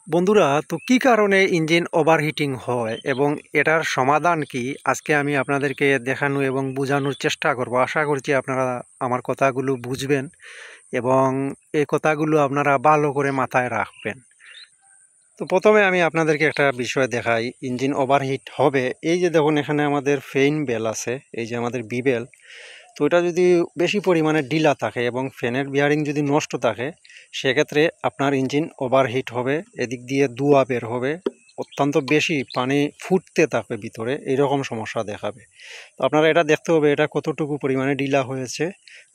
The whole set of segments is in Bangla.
বন্ধুরা, তো কি কারণে ইঞ্জিন ওভারহিটিং হয় এবং এটার সমাধান কি আজকে আমি আপনাদেরকে দেখানো এবং বোঝানোর চেষ্টা করব। আশা করছি আপনারা আমার কথাগুলো বুঝবেন এবং এই কথাগুলো আপনারা ভালো করে মাথায় রাখবেন। তো প্রথমে আমি আপনাদেরকে একটা বিষয় দেখাই। ইঞ্জিন ওভারহিট হবে, এই যে দেখুন এখানে আমাদের ফেইন বেল আছে, এই যে আমাদের বিবেল। তো এটা যদি বেশি পরিমাণে ঢিলা থাকে এবং ফ্যানের বিয়ারিং যদি নষ্ট থাকে, সেক্ষেত্রে আপনার ইঞ্জিন ওভারহিট হবে, এদিক দিয়ে ধোঁয়া বের হবে, অত্যন্ত বেশি পানি ফুটতে থাকবে ভিতরে, এইরকম সমস্যা দেখাবে। তো আপনারা এটা দেখতে হবে, এটা কতটুকু পরিমাণে ঢিলা হয়েছে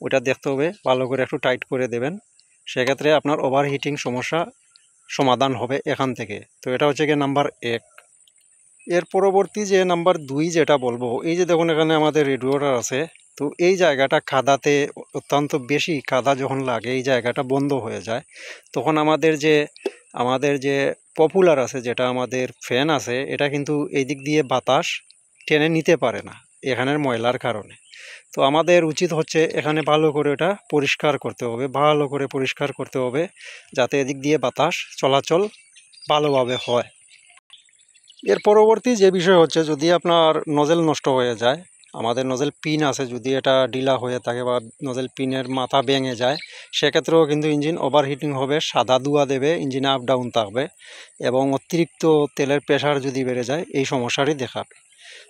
ওটা দেখতে হবে, ভালো করে একটু টাইট করে দেবেন। সেক্ষেত্রে আপনার ওভারহিটিং সমস্যা সমাধান হবে এখান থেকে। তো এটা হচ্ছে গিয়ে নাম্বার 1। এর পরবর্তী যে নাম্বার 2 যেটা বলবো, এই যে দেখুন এখানে আমাদের রেডিওটার আছে। তো এই জায়গাটা কাদাতে, অত্যন্ত বেশি কাদা যখন লাগে এই জায়গাটা বন্ধ হয়ে যায়, তখন আমাদের যে পপুলার আছে, যেটা আমাদের ফ্যান আছে, এটা কিন্তু এই দিক দিয়ে বাতাস টেনে নিতে পারে না এখানের ময়লার কারণে। তো আমাদের উচিত হচ্ছে এখানে ভালো করে এটা পরিষ্কার করতে হবে, ভালো করে পরিষ্কার করতে হবে, যাতে এদিক দিয়ে বাতাস চলাচল ভালোভাবে হয়। এর পরবর্তী যে বিষয় হচ্ছে, যদি আপনার নজেল নষ্ট হয়ে যায়, আমাদের নজেল পিন আছে, যদি এটা ঢিলা হয়ে থাকে বা নজেল পিনের মাথা ভেঙে যায়, সেক্ষেত্রেও কিন্তু ইঞ্জিন ওভারহিটিং হবে, সাদা ধোঁয়া দেবে, ইঞ্জিনে আপ ডাউন থাকবে এবং অতিরিক্ত তেলের প্রেশার যদি বেড়ে যায় এই সমস্যাটি দেখাবে।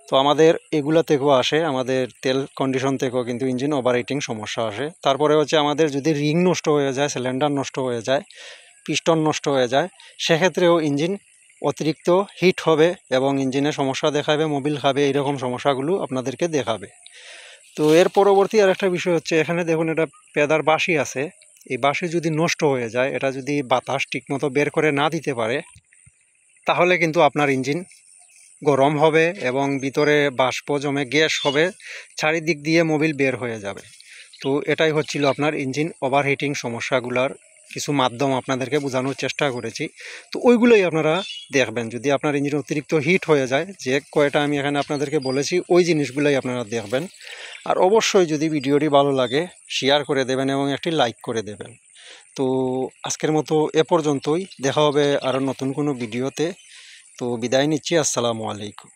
তো আমাদের এগুলা থেকেও আসে, আমাদের তেল কন্ডিশন থেকেও কিন্তু ইঞ্জিন ওভারহিটিং সমস্যা আসে। তারপরে হচ্ছে আমাদের যদি রিং নষ্ট হয়ে যায়, সিলিন্ডার নষ্ট হয়ে যায়, পিস্টন নষ্ট হয়ে যায়, সেক্ষেত্রেও ইঞ্জিন অতিরিক্ত হিট হবে এবং ইঞ্জিনে সমস্যা দেখাবে, মোবিল খাবে, এইরকম সমস্যাগুলো আপনাদেরকে দেখাবে। তো এর পরবর্তী আরেকটা বিষয় হচ্ছে, এখানে দেখুন এটা পেদার বাঁশি আছে। এই বাঁশি যদি নষ্ট হয়ে যায়, এটা যদি বাতাস ঠিকমতো বের করে না দিতে পারে, তাহলে কিন্তু আপনার ইঞ্জিন গরম হবে এবং ভিতরে বাষ্প জমে গ্যাস হবে, চারিদিক দিয়ে মোবিল বের হয়ে যাবে। তো এটাই হচ্ছিল আপনার ইঞ্জিন ওভারহিটিং সমস্যাগুলোর কিছু মাধ্যম, আপনাদেরকে বোঝানোর চেষ্টা করেছি। তো ওইগুলোই আপনারা দেখবেন। যদি আপনার ইঞ্জিন অতিরিক্ত হিট হয়ে যায়, যে কয়টা আমি এখানে আপনাদেরকে বলেছি, ওই জিনিসগুলোই আপনারা দেখবেন। আর অবশ্যই যদি ভিডিওটি ভালো লাগে শেয়ার করে দেবেন এবং একটি লাইক করে দেবেন। তো আজকের মতো এ পর্যন্তই, দেখা হবে আরও নতুন কোনো ভিডিওতে। তো বিদায় নিচ্ছি, আসসালামু আলাইকুম।